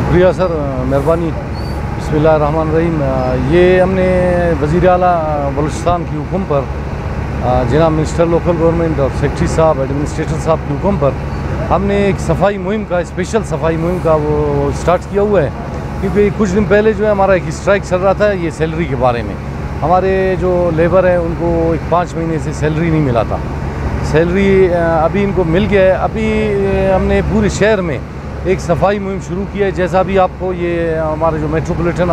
शुक्रिया सर, मेहरबानी। बिस्मिल्लाहिर्रहमानिर्रहीम। ये हमने वज़ीर आला बलूचिस्तान की हुक्म पर, जनाब मिनिस्टर लोकल गवर्नमेंट और सेक्रेटरी साहब, एडमिनिस्ट्रेटर साहब की हुक्म पर हमने एक सफाई मुहिम का, स्पेशल सफाई मुहिम का वो स्टार्ट किया हुआ है। क्योंकि कुछ दिन पहले जो है हमारा एक स्ट्राइक चल रहा था ये सैलरी के बारे में। हमारे जो लेबर है उनको एक 5 महीने से सैलरी नहीं मिला था। सैलरी अभी इनको मिल गया है। अभी हमने पूरे शहर में एक सफाई मुहिम शुरू की है। जैसा भी आपको ये हमारा जो मेट्रोपॉलिटन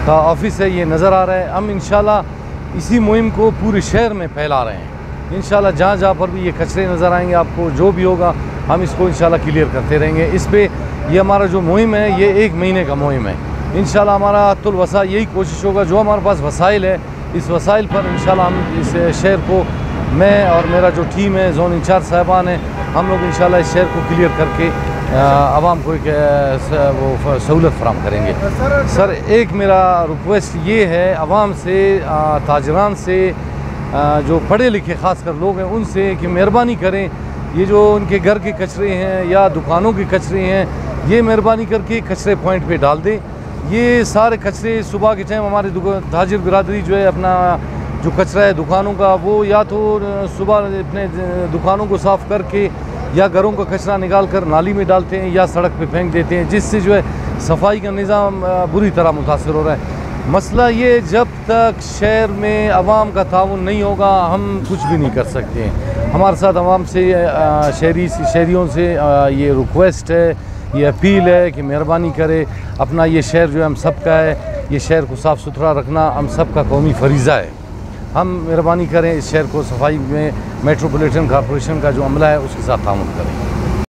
का ऑफिस है ये नज़र आ रहा है, हम इंशाल्लाह इसी मुहिम को पूरे शहर में फैला रहे हैं। इंशाल्लाह जहाँ जहाँ पर भी ये कचरे नज़र आएंगे आपको, जो भी होगा हम इसको इंशाल्लाह क्लियर करते रहेंगे। इस पे ये हमारा जो मुहिम है ये 1 महीने का मुहिम है। इंशाल्लाह हमारा अतुल वसा यही कोशिश होगा, जो हमारे पास वसाइल है इस वसाइल पर इंशाल्लाह हम इस शहर को, मैं और मेरा जो टीम है, जोन इंचार्ज साहबान है, हम लोग इंशाल्लाह इस शहर को क्लियर करके आवाम को एक वो सहूलत फराम करेंगे। सर एक मेरा रिक्वेस्ट ये है आवाम से, ताजरान से, जो पढ़े लिखे ख़ासकर लोग हैं उनसे, कि मेहरबानी करें ये जो उनके घर के कचरे हैं या दुकानों के कचरे हैं, ये मेहरबानी करके कचरे पॉइंट पे डाल दें। ये सारे कचरे सुबह के टाइम हमारे ताजिर बिरादरी जो है अपना जो कचरा है दुकानों का, वो या तो सुबह अपने दुकानों को साफ़ करके या घरों का कचरा निकाल कर नाली में डालते हैं या सड़क पे फेंक देते हैं, जिससे जो है सफाई का निज़ाम बुरी तरह मुतासर हो रहा है। मसला ये, जब तक शहर में आवाम का ताउन नहीं होगा हम कुछ भी नहीं कर सकते हैं। हमारे साथ आवाम से, शहरियों से ये रिक्वेस्ट है, ये अपील है कि मेहरबानी करे, अपना ये शहर जो है हम सब का है, ये शहर को साफ़ सुथरा रखना हम सब का कौमी फरीज़ा है। हम मेहरबानी करें इस शहर को सफाई में मेट्रोपॉलिटन कॉरपोरेशन का जो अमला है उसके साथ ताउन करें।